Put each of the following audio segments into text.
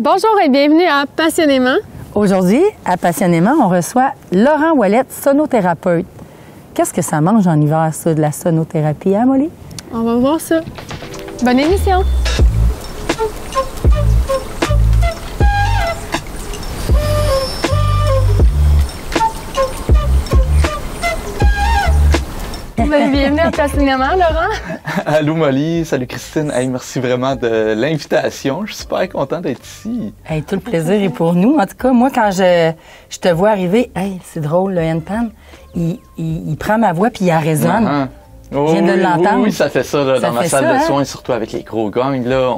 Bonjour et bienvenue à Passionnément. Aujourd'hui, à Passionnément, on reçoit Laurent Ouellette, sonothérapeute. Qu'est-ce que ça mange en hiver, ça, de la sonothérapie, hein, Molly? On va voir ça. Bonne émission! Bienvenue à Passionnément, Laurent. Allô Molly, salut Christine. Hey, merci vraiment de l'invitation. Je suis super content d'être ici. Hey, tout le plaisir est pour nous. En tout cas, moi, quand je te vois arriver, hey, c'est drôle, le handpan, il prend ma voix puis il la résonne. Oh, je viens de l'entendre. Oui, ça fait ça, là, ça dans ma salle de soins, surtout avec les gros gongs. Là,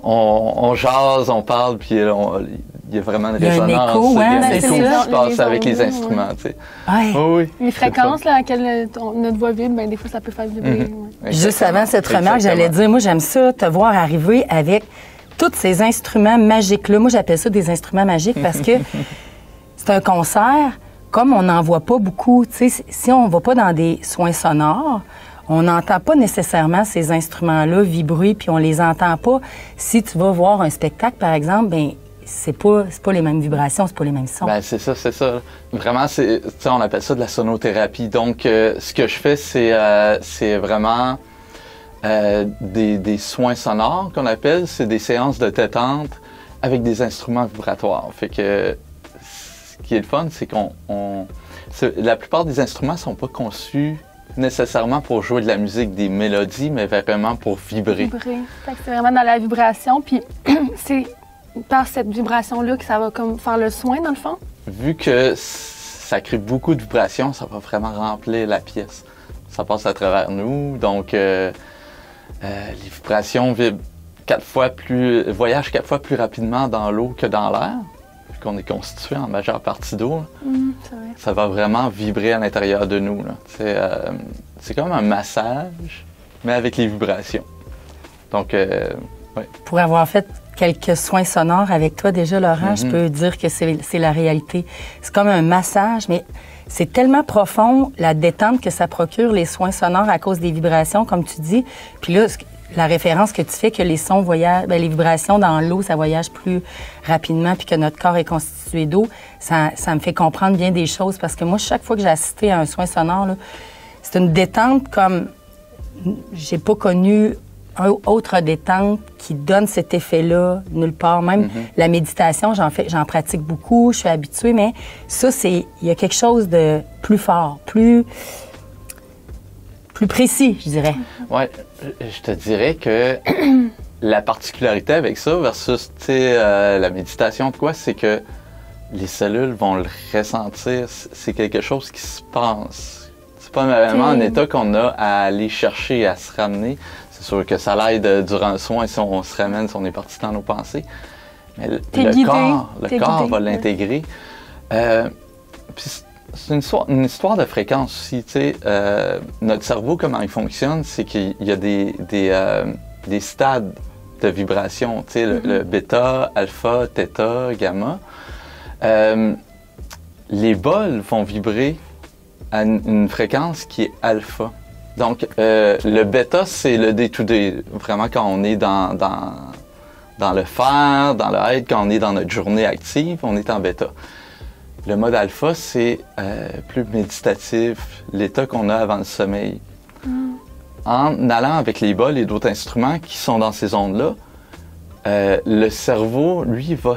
on jase, on parle, puis il y a vraiment une résonance. Il y a un écho, il y a un c'est écho ça. qui se passe avec les instruments. Tu sais. Ouais. Oh, oui. Les fréquences là, à laquelle notre voix vibre, ben, des fois, ça peut faire vibrer. Ouais. Juste avant cette remarque, j'allais dire, moi, j'aime ça, te voir arriver avec tous ces instruments magiques-là. Moi, j'appelle ça des instruments magiques parce que c'est un concert, comme on n'en voit pas beaucoup. Tu sais, si on ne va pas dans des soins sonores, on n'entend pas nécessairement ces instruments-là vibrer, puis on les entend pas. Si tu vas voir un spectacle, par exemple, bien, c'est pas les mêmes vibrations, c'est pas les mêmes sons. Ben c'est ça. Vraiment, on appelle ça de la sonothérapie. Donc, ce que je fais, c'est vraiment des soins sonores qu'on appelle. C'est des séances de détente avec des instruments vibratoires. Fait que ce qui est le fun, c'est la plupart des instruments sont pas conçus nécessairement pour jouer de la musique, des mélodies, mais vraiment pour vibrer. Fait que c'est vraiment dans la vibration, puis c'est par cette vibration-là que ça va comme faire le soin, dans le fond? Vu que ça crée beaucoup de vibrations, ça va vraiment remplir la pièce. Ça passe à travers nous, donc les vibrations voyagent 4 fois plus rapidement dans l'eau que dans l'air, vu qu'on est constitué en majeure partie d'eau. C'est vrai. Ça va vraiment vibrer à l'intérieur de nous. C'est comme un massage, mais avec les vibrations. Donc, ouais. Pour avoir fait quelques soins sonores avec toi déjà, Laurent, je peux dire que c'est la réalité. C'est comme un massage, mais c'est tellement profond, la détente que ça procure, les soins sonores à cause des vibrations, comme tu dis. Puis là, la référence que tu fais, que les sons voyagent, les vibrations dans l'eau, ça voyage plus rapidement, puis que notre corps est constitué d'eau, ça me fait comprendre bien des choses. Parce que moi, chaque fois que j'ai assisté à un soin sonore, là, c'est une détente comme j'ai pas connu autre détente qui donne cet effet-là nulle part. Même la méditation, j'en pratique beaucoup, je suis habituée, mais ça, il y a quelque chose de plus fort, plus précis, je dirais. Oui, je te dirais que la particularité avec ça versus la méditation, c'est que les cellules vont le ressentir. C'est quelque chose qui se passe. C'est pas vraiment un état qu'on a à aller chercher, à se ramener. C'est sûr que ça l'aide durant le soin si on se ramène, si on est parti dans nos pensées. Mais le corps va l'intégrer. Puis c'est une histoire de fréquence aussi. Notre cerveau, comment il fonctionne, c'est qu'il y a des stades de vibration. Le bêta, alpha, theta, gamma. Les bols vont vibrer à une fréquence qui est alpha. Donc, le bêta, c'est le day-to-day. Vraiment, quand on est dans le faire, dans le être, quand on est dans notre journée active, on est en bêta. Le mode alpha, c'est plus méditatif, l'état qu'on a avant le sommeil. En allant avec les bols et d'autres instruments qui sont dans ces ondes-là, le cerveau, lui, va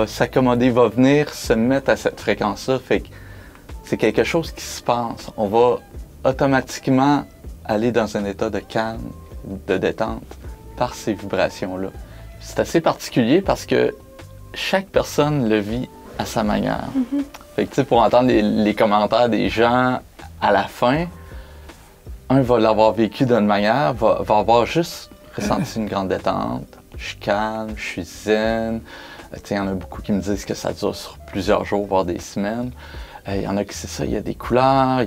s'accommoder, va venir se mettre à cette fréquence-là. Fait que c'est quelque chose qui se passe. On va automatiquement aller dans un état de calme, de détente, par ces vibrations-là. C'est assez particulier parce que chaque personne le vit à sa manière. Fait que, pour entendre les commentaires des gens à la fin, un va l'avoir vécu d'une manière, va avoir juste ressenti une grande détente. Je suis calme, je suis zen. Il y en a beaucoup qui me disent que ça dure sur plusieurs jours, voire des semaines. Il y en a qui c'est ça, il y a des couleurs,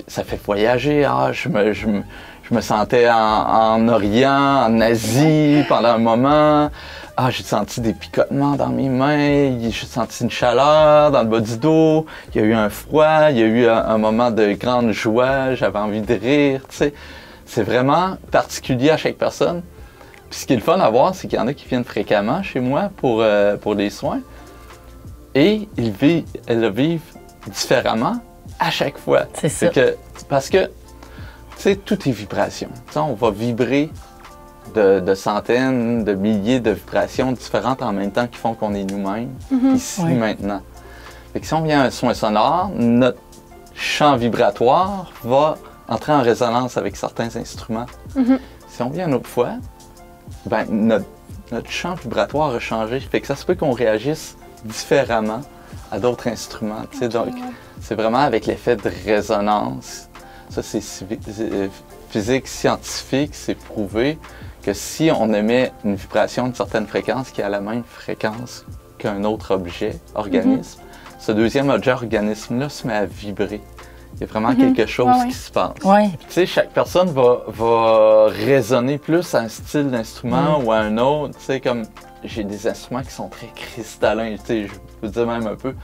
ça fait voyager. Je me sentais en Orient, en Asie pendant un moment. J'ai senti des picotements dans mes mains, j'ai senti une chaleur dans le bas du dos, il y a eu un froid, il y a eu un moment de grande joie, j'avais envie de rire, tu sais. C'est vraiment particulier à chaque personne. Puis Puis ce qui est le fun à voir, c'est qu'il y en a qui viennent fréquemment chez moi pour les soins. Et elles le vivent différemment à chaque fois. C'est ça. Parce que, tu sais, tout est vibration. Tu sais, on va vibrer de centaines, de milliers de vibrations différentes en même temps qui font qu'on est nous-mêmes, ici, maintenant. Fait que si on vient à un soin sonore, notre champ vibratoire va entrer en résonance avec certains instruments. Si on vient une autre fois, ben, notre champ vibratoire a changé. Fait que ça se peut qu'on réagisse différemment à d'autres instruments. Okay, donc, c'est vraiment avec l'effet de résonance. Ça, c'est physique scientifique, c'est prouvé que si on émet une vibration d'une certaine fréquence qui a la même fréquence qu'un autre objet, organisme, ce deuxième objet, organisme-là, se met à vibrer. Il y a vraiment quelque chose qui se passe. Ouais. Tu sais, chaque personne va résonner plus à un style d'instrument ou à un autre. Tu sais, comme j'ai des instruments qui sont très cristallins, tu sais, je peux dire même un peu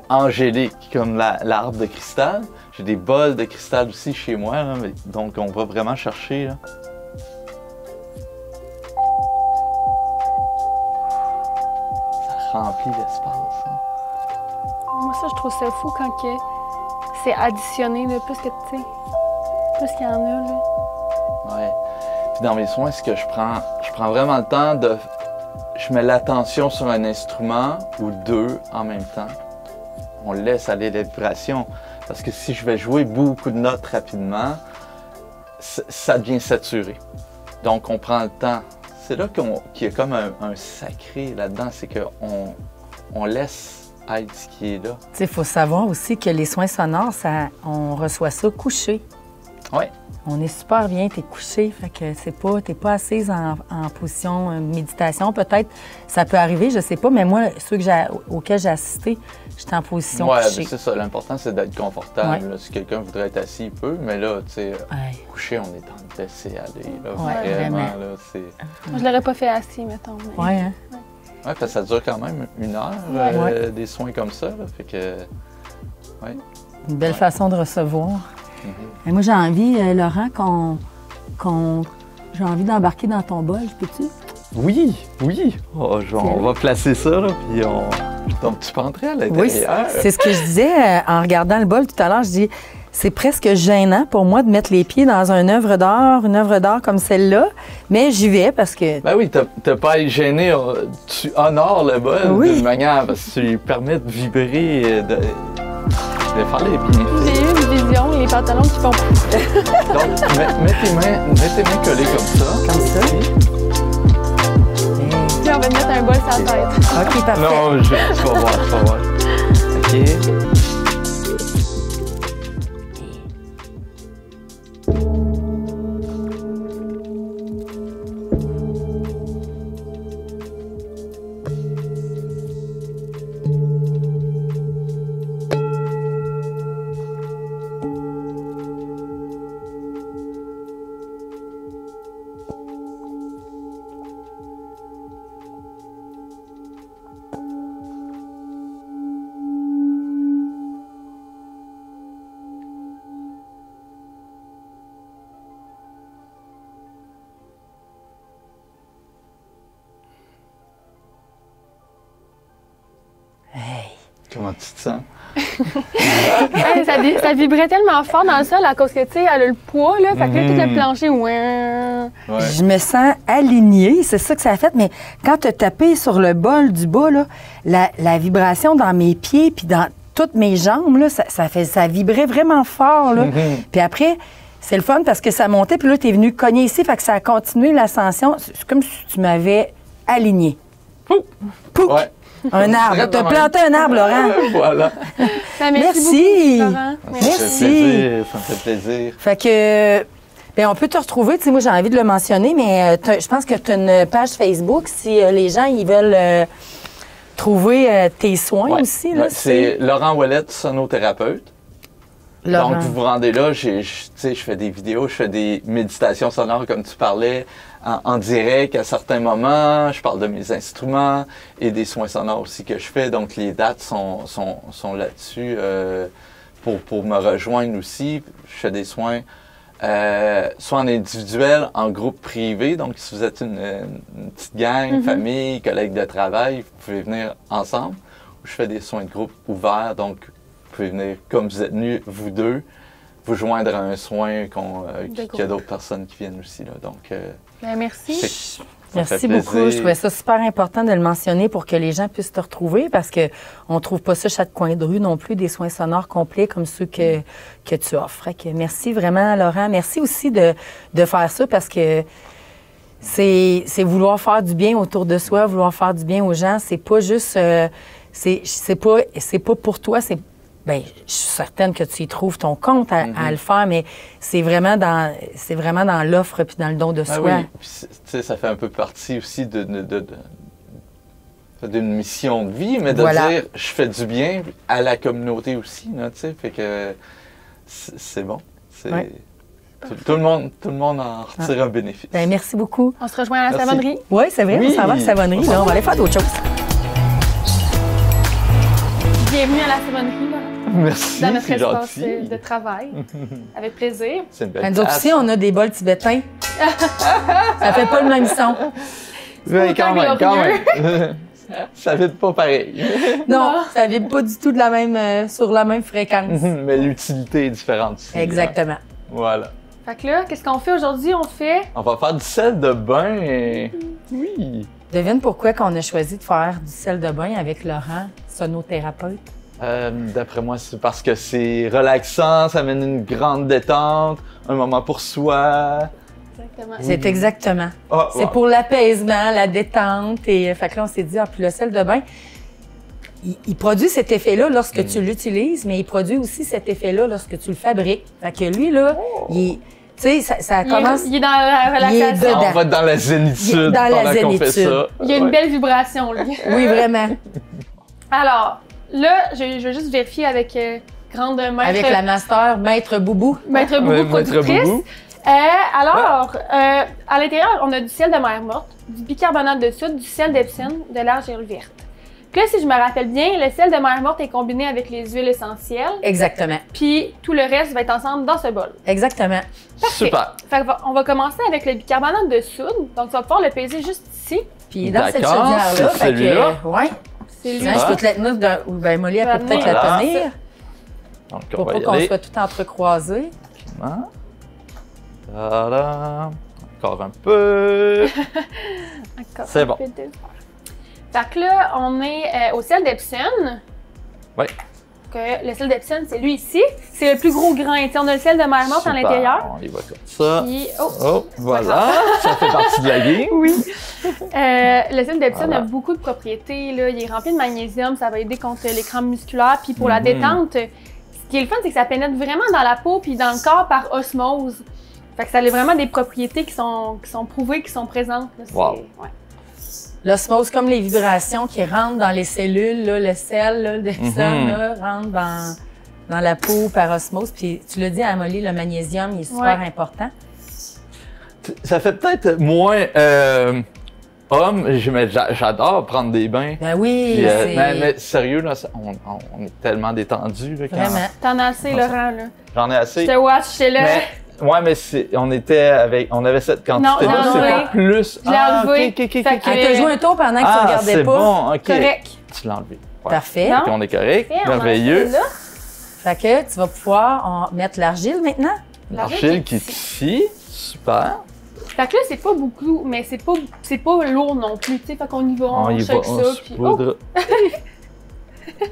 angéliques, comme l'arbre de cristal. J'ai des bols de cristal aussi chez moi, là, donc on va vraiment chercher. Là. Ça remplit l'espace. Hein. Moi, ça, je trouve ça fou quand c'est additionné, là, plus qu'il y en a. Là. Ouais. Puis dans mes soins, ce que je prends vraiment le temps de... Je mets l'attention sur un instrument ou deux en même temps. On laisse aller les vibrations. Parce que si je vais jouer beaucoup de notes rapidement, ça devient saturé. Donc, on prend le temps. C'est là qu'il y a comme un sacré là-dedans, c'est qu'on laisse être ce qui est là. Tu sais, il faut savoir aussi que les soins sonores, on reçoit ça couché. Oui. On est super bien, t'es couché, fait que t'es pas assise en position méditation. Peut-être, ça peut arriver, je sais pas, mais moi, ceux auxquels j'ai assisté, j'étais en position couchée. Oui, c'est ça. L'important, c'est d'être confortable. Là. Si quelqu'un voudrait être assis, il peut, mais là, tu sais, couché, on est en train de laisser aller. Là, vraiment, là, c'est... Moi, je l'aurais pas fait assis, mettons. Mais... Oui, hein? Oui, parce que ça dure quand même 1 heure, des soins comme ça. Là, fait que... Ouais. Une belle façon de recevoir. Et moi, j'ai envie, Laurent, j'ai envie d'embarquer dans ton bol, peux-tu? Oui. Oh, on va placer ça, là, puis donc tu peux entrer à l'intérieur. Oui, c'est ce que je disais en regardant le bol tout à l'heure. Je dis, c'est presque gênant pour moi de mettre les pieds dans une œuvre d'art comme celle-là, mais j'y vais parce que... Ben oui, t'as pas à être gêné. Tu honores le bol d'une manière, parce que tu lui permets de vibrer, de faire les bienfaits. J'ai eu une vision, les pantalons qui font... Donc, mets tes mains collées comme ça. Comme ça. Puis on va mettre un bol sur la tête. OK, parfait. Non, tu vas voir. OK. Comment tu te sens? Ça vibrait tellement fort dans le sol à cause que, tu sais, elle a le poids, là. Fait que là, tout le plancher, Ouais. Je me sens alignée, c'est ça que ça a fait. Mais quand tu as tapé sur le bol du bas, là, la vibration dans mes pieds puis dans toutes mes jambes, là, ça vibrait vraiment fort, là. Puis après, c'est le fun parce que ça montait, puis là, tu es venu cogner ici, fait que ça a continué l'ascension. C'est comme si tu m'avais aligné. Pouc! Ouais. Un arbre. Tu as planté un arbre, Laurent. Voilà. Merci. beaucoup, Laurent. Merci. Ça me fait plaisir. Fait que, bien, on peut te retrouver. Tu sais, moi, j'ai envie de le mentionner, mais je pense que tu as une page Facebook si les gens ils veulent trouver tes soins aussi. Là, c'est Laurent Ouellette, sonothérapeute. Laurent. Donc, vous vous rendez là, je fais des vidéos, je fais des méditations sonores, comme tu parlais, en direct à certains moments. Je parle de mes instruments et des soins sonores aussi que je fais. Donc, les dates sont là-dessus pour me rejoindre aussi. Je fais des soins soit en individuel, en groupe privé. Donc, si vous êtes une petite gang, famille, collègues de travail, vous pouvez venir ensemble. Je fais des soins de groupe ouverts, donc vous pouvez venir comme vous êtes venus, vous deux, vous joindre à un soin qu'il y a d'autres personnes qui viennent aussi. Là. Donc, merci. Merci beaucoup. Je trouvais ça super important de le mentionner pour que les gens puissent te retrouver parce qu'on ne trouve pas ça chaque coin de rue non plus, des soins sonores complets comme ceux que tu offres. Fait que merci vraiment, Laurent. Merci aussi de faire ça parce que c'est vouloir faire du bien autour de soi, vouloir faire du bien aux gens. C'est pas juste... c'est pas pour toi, ben, je suis certaine que tu y trouves ton compte à le faire, mais c'est vraiment dans l'offre puis dans le don de soi. Oui. Puis, ça fait un peu partie aussi d'une mission de vie, mais de dire je fais du bien à la communauté aussi, là, tu sais, fait que c'est bon. Tout le monde en retire un bénéfice. Ben, merci beaucoup. On se rejoint à la savonnerie. Oui, c'est vrai, on s'en va à la savonnerie. Là, on va aller faire d'autres choses. Bienvenue à la savonnerie, là. Merci, dans notre espace gentil. de travail. Avec plaisir. C'est une belle nous autres aussi, on a des bols tibétains. Ça fait pas le même son. Oui, quand même. Ça vibre pas pareil. Non, ça vibre pas du tout sur la même fréquence. Mais l'utilité est différente aussi. Exactement. Hein? Voilà. Fait que là, qu'est-ce qu'on fait aujourd'hui? On va faire du sel de bain. Oui. Devine pourquoi qu'on a choisi de faire du sel de bain avec Laurent, sonothérapeute? D'après moi, c'est parce que c'est relaxant, ça amène une grande détente, un moment pour soi. Exactement. C'est exactement. C'est pour l'apaisement, la détente. Et fait que là, on s'est dit, puis le sel de bain, il produit cet effet-là lorsque tu l'utilises, mais il produit aussi cet effet-là lorsque tu le fabriques. Fait que lui, là, tu sais, ça commence... Il est dans la relaxation. On va être dans la zénitude pendant qu'on fait ça. Il y a une belle vibration, lui. Oui, vraiment. Alors, là, je vais juste vérifier avec grande maître... Avec la master Maître Boubou. Maître Boubou, productrice. Alors, à l'intérieur, on a du sel de mer morte, du bicarbonate de soude, du sel d'Epsom, de l'argile verte. Puis là, si je me rappelle bien, le sel de mer morte est combiné avec les huiles essentielles. Exactement. Puis tout le reste va être ensemble dans ce bol. Exactement. Parfait. Super. Fait on va commencer avec le bicarbonate de soude. Donc, tu vas pouvoir le peser juste ici. Puis dans cette chaudière-là, c'est celui-là. Ouais. C'est lui. Je peux te la tenir, ben Molly, elle peut peut-être la tenir. Donc, pour pas qu'on soit tout entrecroisés. Voilà. Encore un peu. C'est bon. Fait que là, on est au sel d'Epsom. Oui. Le sel d'Epsom, c'est lui ici. C'est le plus gros grain. T'sais, on a le sel de mer morte à l'intérieur. On y va comme ça. Puis, voilà. Ça fait partie de la game. Oui. Le sel d'Epsom a beaucoup de propriétés. Là. Il est rempli de magnésium. Ça va aider contre les crampes musculaires. Puis pour la détente, ce qui est le fun, c'est que ça pénètre vraiment dans la peau puis dans le corps par osmose. Fait que ça a vraiment des propriétés qui sont prouvées, qui sont présentes. Là. Wow. Ouais. L'osmose, comme les vibrations qui rentrent dans les cellules, là, le sel d'Epsom rentre dans la peau par osmose. Puis tu l'as dit à Molly, le magnésium, il est super important. Ça fait peut-être moins homme, mais j'adore prendre des bains. Ben oui. Puis, mais sérieux, là, on est tellement détendus. Là, vraiment. T'en as assez, Laurent. Là. J'en ai assez. Je te watch, j'étais là. Ouais, mais on avait cette quantité-là, c'est pas plus. Je l'ai enlevé. Elle t'a joué un tour pendant que tu regardais c'est pas. Bon, ok. Correct. Tu l'as enlevé. Ouais. Parfait. Donc, on est correct. Merveilleux. Fait que tu vas pouvoir mettre l'argile maintenant. L'argile qui est ici. Super. Fait que là, c'est pas beaucoup, mais c'est pas lourd non plus. Fait qu'on y va, on check ça. Puis,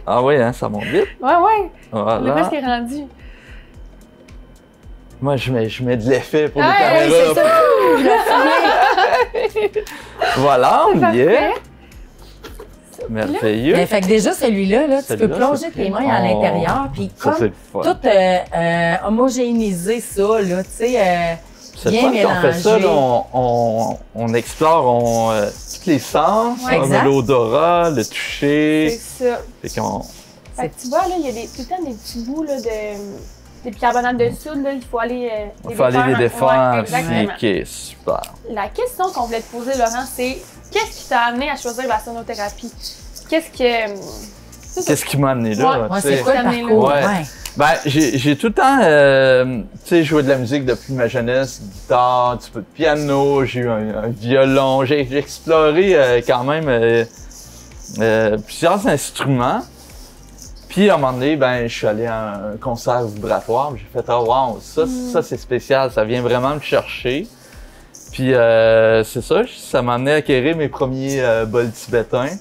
Ah oui, hein, ça monte vite. Ouais. Voilà. On est presque rendu. Moi, je mets de l'effet pour les caméras. Voilà, on y est. Merveilleux. Fait que déjà, celui-là, là, tu peux plonger tes mains à l'intérieur, puis comme tout homogénéiser ça, là, tu sais, bien mélanger. On fait ça, là, on explore tous les sens, on a l'odorat, le toucher. C'est ça. Fait que tu vois, là, il y a tout le temps des petits bouts là, des bicarbonates de soude, là, il faut aller les défendre. Exactement. Ok, super. La question qu'on voulait te poser, Laurent, c'est qu'est-ce qui t'a amené à choisir la sonothérapie? Qu'est-ce qu'est-ce qui m'a amené là? Ouais, c'est quoi le parcours? Ouais. Ouais. Ben, j'ai tout le temps, tu sais, joué de la musique depuis ma jeunesse, guitare, un petit peu de piano, j'ai eu un violon, j'ai exploré quand même plusieurs instruments. Puis à un moment donné, ben, je suis allé à un concert vibratoire, j'ai fait « Oh wow, ça c'est spécial, ça vient vraiment me chercher ». Puis c'est ça m'a amené à acquérir mes premiers bols tibétains.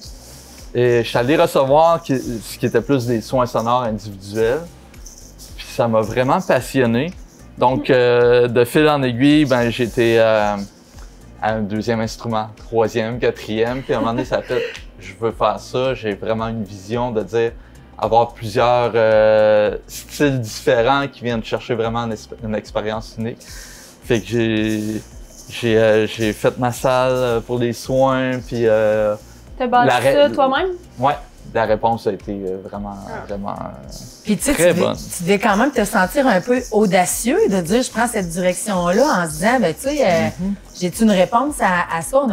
Et je suis allé recevoir ce qui était plus des soins sonores individuels. Puis ça m'a vraiment passionné. Donc de fil en aiguille, ben j'étais à un deuxième instrument, troisième, quatrième. Puis à un moment donné, ça a fait « Je veux faire ça ». J'ai vraiment une vision de dire avoir plusieurs styles différents qui viennent chercher vraiment une expérience unique. Fait que j'ai fait ma salle pour les soins, puis t'as bâti ça toi-même? Ouais, la réponse a été vraiment Puis tu sais, très tu bonne. devais quand même te sentir un peu audacieux de dire je prends cette direction-là en se disant ben tu sais, j'ai-tu une réponse à ça?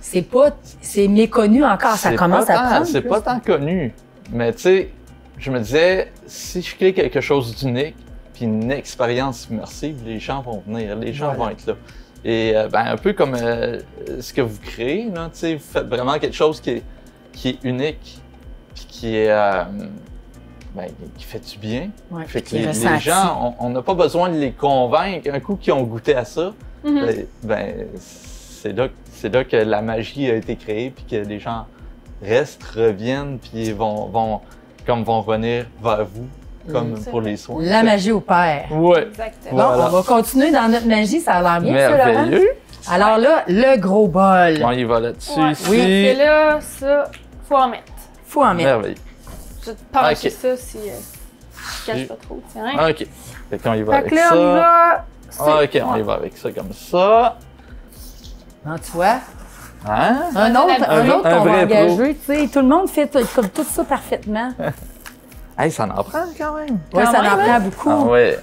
C'est méconnu encore, ça commence à prendre. C'est pas tant connu, mais tu sais, je me disais si je crée quelque chose d'unique, puis une expérience immersive, les gens vont venir, les gens vont être là. Et ben, un peu comme ce que vous créez, là, tu sais, vous faites vraiment quelque chose qui est unique, puis qui est qui fait du bien. Ouais, fait que les gens, on n'a pas besoin de les convaincre. Un coup qu'ils ont goûté à ça, c'est là que la magie a été créée, puis que les gens restent, reviennent, puis vont revenir vers vous. Comme pour les soins. La magie opère. Oui. Exactement. Bon, on va continuer dans notre magie, ça a l'air bien, merveilleux. Ça, Laurent. Alors là, le gros bol. On y va là-dessus. Ouais. Ici. Oui, c'est là, ça, faut en mettre. Faut en mettre. Merveilleux. Je vais te pencher ça si je cache pas trop. Tiens. OK. Fait qu'on y va Fait avec que là, ça. on y va. OK, on y va avec ça comme ça. Non, tu vois? Hein? Un autre qu'on va vrai engager, tu sais. Tout le monde fait comme tout ça parfaitement. Hey, ça en prend quand même. Oui, ça en prend Ah beaucoup. ouais.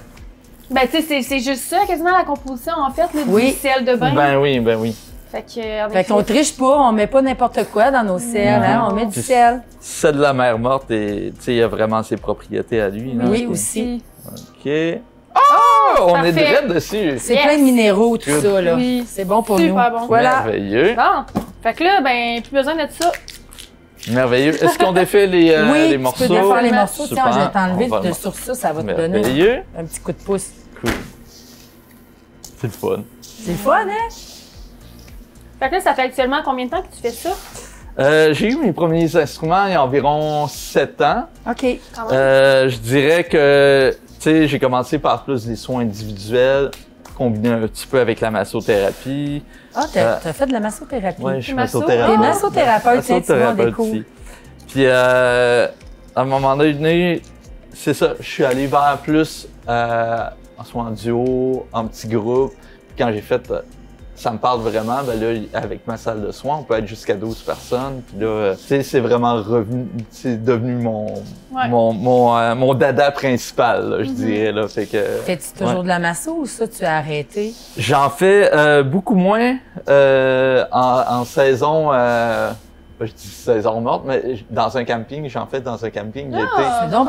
Ben, tu sais, c'est juste ça, quasiment la composition, en fait, là, du sel de bain. Ben oui. Fait qu'on triche pas, on met pas n'importe quoi dans nos sels, hein, on met du sel. Celle de la mer morte, et tu sais, il a vraiment ses propriétés à lui. Là. Oui, aussi. OK. Oh! On Parfait. est direct dessus. C'est plein de minéraux, tout ça, là. Oui. C'est bon pour nous. Super bon. Voilà. Merveilleux. Bon. Fait que là, ben, plus besoin de ça. Merveilleux. Est-ce qu'on défait les morceaux? Oui, tu peux défaire les morceaux. Super. Tiens, je vais t'enlever On va sur ça va te Merveilleux. donner un petit coup de pouce. Cool. C'est le fun. C'est le fun, hein? Fait que là, ça fait actuellement combien de temps que tu fais ça? J'ai eu mes premiers instruments il y a environ 7 ans. OK. Je dirais que, tu sais, j'ai commencé par plus des soins individuels, combinés un petit peu avec la massothérapie. Ah, t'as fait de la massothérapie. Oui, je suis Masso? massothérapeute. T'es massothérapeute, tiens, tu m'en découvres. aussi. Puis, à un moment donné, c'est ça, je suis allé vers plus en soins en duo, en petit groupe. Puis quand j'ai fait ça me parle vraiment, ben là, avec ma salle de soins, on peut être jusqu'à 12 personnes. Puis là, tu sais, c'est vraiment revenu, c'est devenu mon dada principal, là, je dirais. Là, fait que, Fais-tu toujours de la masso ou ça, tu as arrêté? J'en fais beaucoup moins en saison, je dis saison morte, mais dans un camping, j'en fais dans un camping l'été.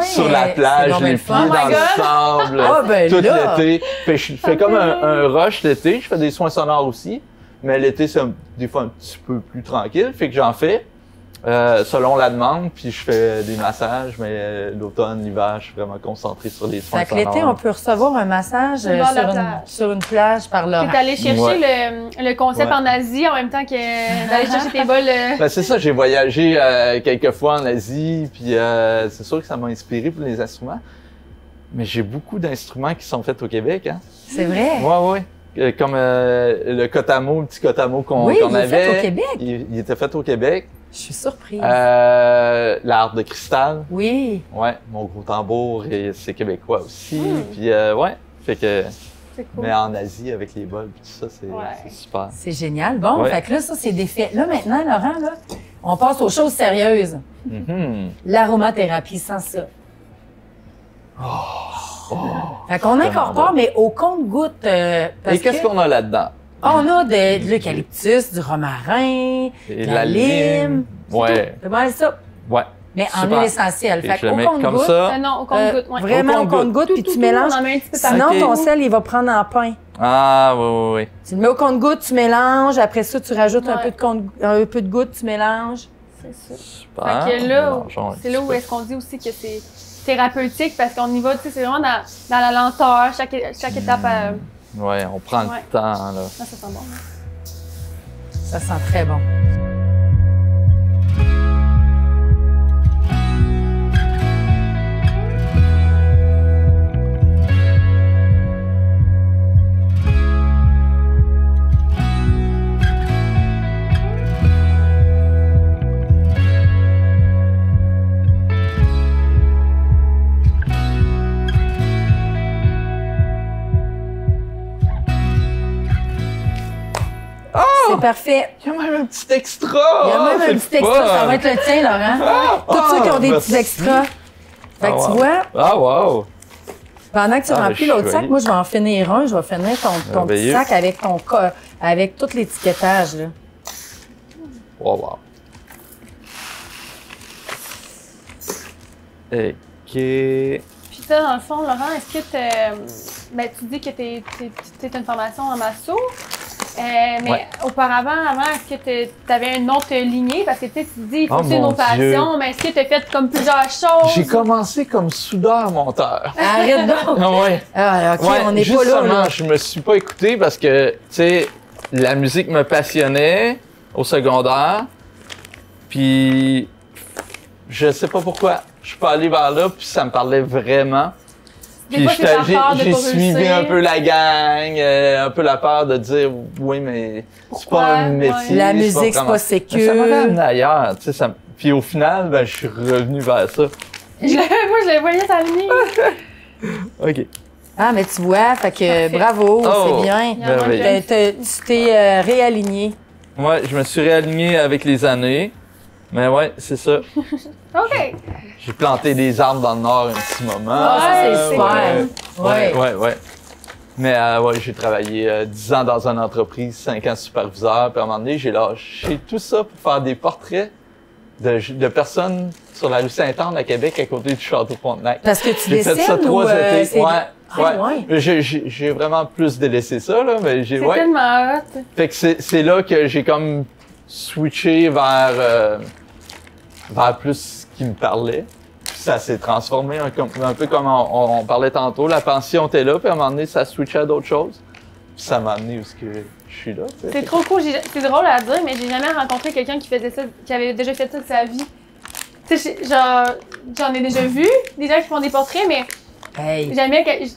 Sur la plage, les pieds dans le sable, tout l'été. Je fais comme un rush l'été. Je fais des soins sonores aussi, mais l'été, c'est des fois un petit peu plus tranquille. Fait que j'en fais selon la demande, puis je fais des massages, mais l'automne, l'hiver, je suis vraiment concentré sur les soins sonores. Fait que l'été, on peut recevoir un massage sur une plage par là. T'es allé chercher le concept en Asie en même temps que d'aller chercher tes bols. Ben, c'est ça, j'ai voyagé quelques fois en Asie, puis c'est sûr que ça m'a inspiré pour les instruments. Mais j'ai beaucoup d'instruments qui sont faits au Québec, hein. C'est vrai? Oui. Comme le Kotamo, le petit Kotamo qu'on avait. Il est fait au Québec. Il était fait au Québec. Je suis surprise. L'art de cristal. Oui. Ouais, mon gros tambour, c'est québécois aussi. Puis fait que. C'est cool. Mais en Asie, avec les bols, tout ça, c'est super. C'est génial. Bon, fait que là, ça, c'est des faits. Là, maintenant, Laurent, là, on passe aux choses sérieuses. L'aromathérapie, sans ça. Fait qu'on incorpore, mais au compte-goutte. Et qu'est-ce qu'on a là-dedans? On a de l'eucalyptus, du romarin, de la lime. Ouais. C'est mal ça. Ouais. Mais en Super. huile essentielle. Et Fait je le qu'au mets comme compte-goutte, ça. Non, au compte-goutte, ouais. vraiment au Au compte-goutte, puis tu mélanges. On en met un petit peu Sinon, partout. ton sel, il va prendre en pain. Ah, oui. Tu le mets au compte-goutte, tu mélanges. Après ça, tu rajoutes un Ouais. peu de goutte, tu mélanges. C'est ça. Super. Fait que là, Mélangeons un c'est là petit où peu. est-ce qu'on dit aussi que c'est thérapeutique parce qu'on y va, tu sais, c'est vraiment dans la lenteur, chaque étape. Ouais, on prend Ouais. le temps, là. Ça sent bon. Ça sent très bon. C'est parfait. Il y a même un petit extra! Il y a même un c'est petit extra, ça fun. va être le tien, Laurent. Tous ceux qui ont des merci. petits extras. Fait que Ah, tu wow. vois, Ah, wow! pendant que tu Ah, remplis ben, l'autre sac, chouette. moi, je vais en finir un. Je vais finir ton petit Merveilleux. sac avec avec tout l'étiquetage, là. Wow. OK. Puis ça, dans le fond, Laurent, est-ce que ben, tu dis que tu une formation en masso, mais Ouais. auparavant, avant, est-ce que tu avais une autre lignée? Parce que tu sais, tu dis, il faut Oh, que c'est mon nos passions, mais est-ce que tu as fait comme plusieurs choses? J'ai commencé comme soudeur-monteur. Arrête donc! Ah ouais. Ah, OK, Ouais, on n'est pas justement, là, là. je me suis pas écouté parce que, tu sais, la musique me passionnait au secondaire. Puis, je sais pas pourquoi. Je suis pas allé vers là, puis ça me parlait vraiment. Des Puis fois, c'est par peur de j'ai pas suivi réussir. un peu la gang, un peu la peur de dire oui, mais c'est Pourquoi? pas un métier. La c'est musique, c'est vraiment- pas sécure. Mais ça m'a ramené ailleurs, tu sais. Puis au final, ben, je suis revenu vers ça. Moi, je le voyais s'aligner. OK. Ah, mais tu vois, fait que Parfait. bravo, Oh, c'est bien. merveilleux. Tu t'es réaligné. Ouais, je me suis réaligné avec les années. Mais ouais, c'est ça. OK. J'ai planté des arbres dans le nord un petit moment. Ah, ça, c'est Ouais, super. Ouais. Mais ouais, j'ai travaillé 10 ans dans une entreprise, 5 ans superviseur. Puis à un moment donné, j'ai lâché tout ça pour faire des portraits de personnes sur la rue Sainte-Anne à Québec, à côté du château Frontenac. Parce que tu J'ai fait ça dessines ou 3 étés. c'est- Ouais. Ah, ouais. J'ai vraiment plus délaissé ça, là, mais j'ai, C'est ouais. tellement hot. Fait que c'est là que j'ai comme switché vers plus ce qui me parlait. Puis ça s'est transformé un peu comme on parlait tantôt. La pension était là, puis à un moment donné, ça switchait à d'autres choses. Puis ça m'a amené où ce que je suis là. tu sais. C'est trop cool. C'est drôle à dire, mais j'ai jamais rencontré quelqu'un qui faisait ça, qui avait déjà fait ça de sa vie. Tu sais, genre, j'en ai déjà vu, des gens qui font des portraits, mais Hey. jamais vu quelqu'un.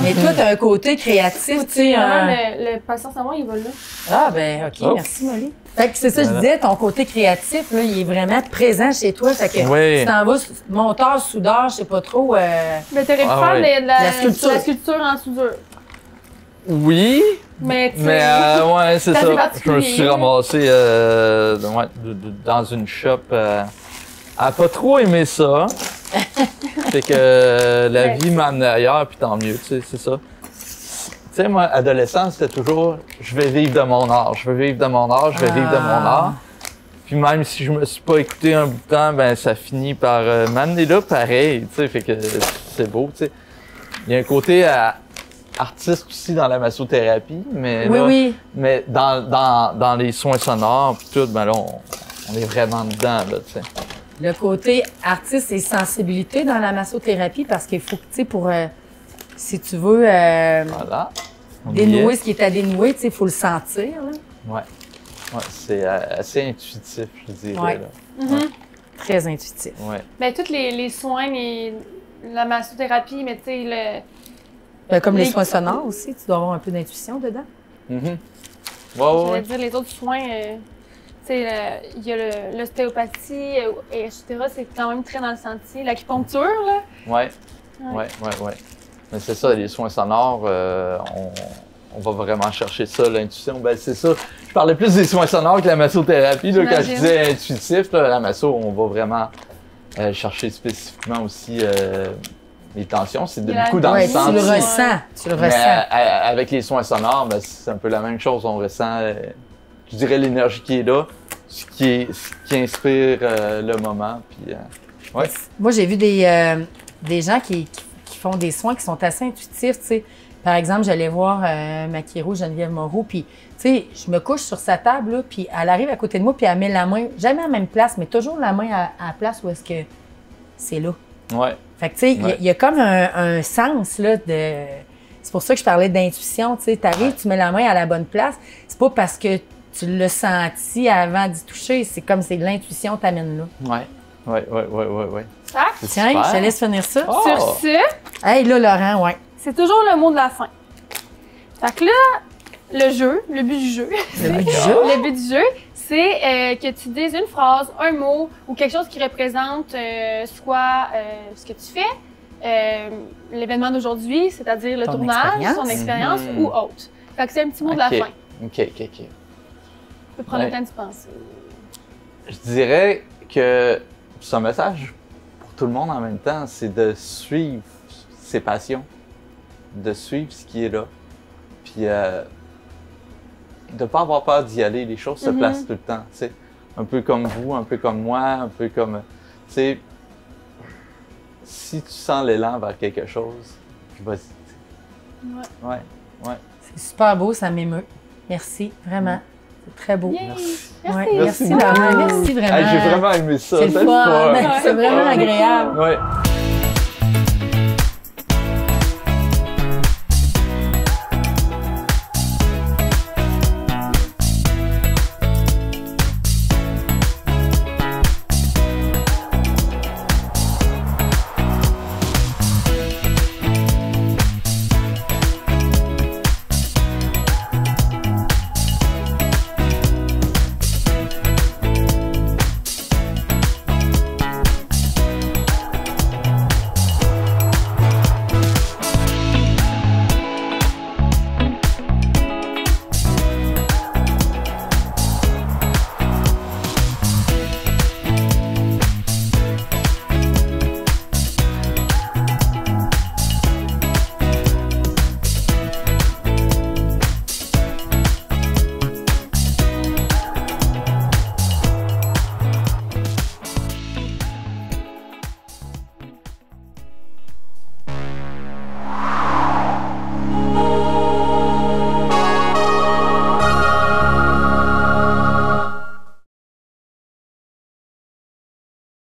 Mais toi, t'as un côté créatif, tu sais. Vraiment, le patience à moi, il va là. Ah, ben, OK, Oh. merci, Molly. Fait que c'est ça, je Voilà. disais, ton côté créatif, là, il est vraiment présent chez toi. Fait que Oui. tu t'en vas monteur, soudeur, je sais pas trop. Mais t'aurais pu Ah faire ouais. La sculpture. la sculpture en soudure. Oui, Mais tu mais ouais, c'est Ça, ça. c'est Je me particulier. suis ramassé dans une shop. Elle a pas trop aimé ça. Fait que la Ouais. vie m'a amené ailleurs, puis tant mieux, tu sais, c'est ça. Tu sais, moi, adolescent, c'était toujours je vais vivre de mon art, je vais vivre de mon art, je vais vivre de mon art. Puis même si je me suis pas écouté un bout de temps, ben ça finit par m'amener là pareil, tu sais, fait que c'est beau, tu sais. Il y a un côté artiste aussi dans la massothérapie, mais Oui, là, oui. mais dans les soins sonores puis tout, ben là on est vraiment dedans là, tu sais. Le côté artiste et sensibilité dans la massothérapie, parce qu'il faut que, tu sais, pour, si tu veux Voilà. On y est. dénouer ce qui est à dénouer, tu sais, il faut le sentir, là. Ouais. Ouais, c'est assez intuitif, je dirais Ouais. là. Mhm. Très intuitif. Ouais. Ben, tous les soins, la massothérapie, mais tu sais, Comme les Les- soins sonores aussi, tu dois avoir un peu d'intuition dedans. Mhm. Ouais, je ouais, vais dire, les autres soins, tu sais, il y a l'ostéopathie, et etc. C'est quand même très dans le sentier. L'acupuncture, là. ouais. Ouais. Ouais. Mais c'est ça, les soins sonores, on va vraiment chercher ça, l'intuition. Ben, c'est ça. Je parlais plus des soins sonores que la massothérapie. Là, quand je J'imagine. disais intuitif, là, la masso, on va vraiment chercher spécifiquement aussi les tensions. C'est Et la- beaucoup dans Ouais, le tu sens. le Ouais. ressens. Tu le Mais ressens. avec les soins sonores, ben, c'est un peu la même chose. On ressent, je dirais, l'énergie qui est là. ce qui inspire le moment. Puis, ouais. Moi, j'ai vu des gens qui font des soins qui sont assez intuitifs, tu sais. Par exemple, j'allais voir ma chiro, Geneviève Moreau, puis, tu sais, je me couche sur sa table, là, puis elle arrive à côté de moi, puis elle met la main, jamais à la même place, mais toujours la main à la place où est-ce que c'est là. Ouais. Fait que, tu sais, il y a comme un sens, là, de... C'est pour ça que je parlais d'intuition, tu sais. T'arrives, tu mets la main à la bonne place. C'est pas parce que tu l'as senti avant d'y toucher, c'est comme c'est de l'intuition t'amène là. Ouais. Tiens, je te laisse finir ça. Oh! Sur ce, Hey, là, Laurent, ouais. c'est toujours le mot de la fin. Fait que là, le but du jeu, le but du jeu, c'est que tu dises une phrase, un mot ou quelque chose qui représente soit ce que tu fais, l'événement d'aujourd'hui, c'est-à-dire le Ton tournage, expérience. son expérience ou autre. Fait que c'est un petit mot de la fin. OK. Tu peux prendre le temps d'y penser. Je dirais que c'est un message pour tout le monde en même temps, c'est de suivre ses passions, de suivre ce qui est là, puis de ne pas avoir peur d'y aller. Les choses se placent tout le temps, tu sais. Un peu comme vous, un peu comme moi, un peu comme... Tu sais, si tu sens l'élan vers quelque chose, vas-y. Ouais. C'est super beau, ça m'émeut. Merci, vraiment. C'est très beau. Yay! Ouais, Merci. merci Laurent, merci vraiment. Hey, j'ai vraiment aimé ça. C'est le fun. C'est vraiment agréable. Ouais.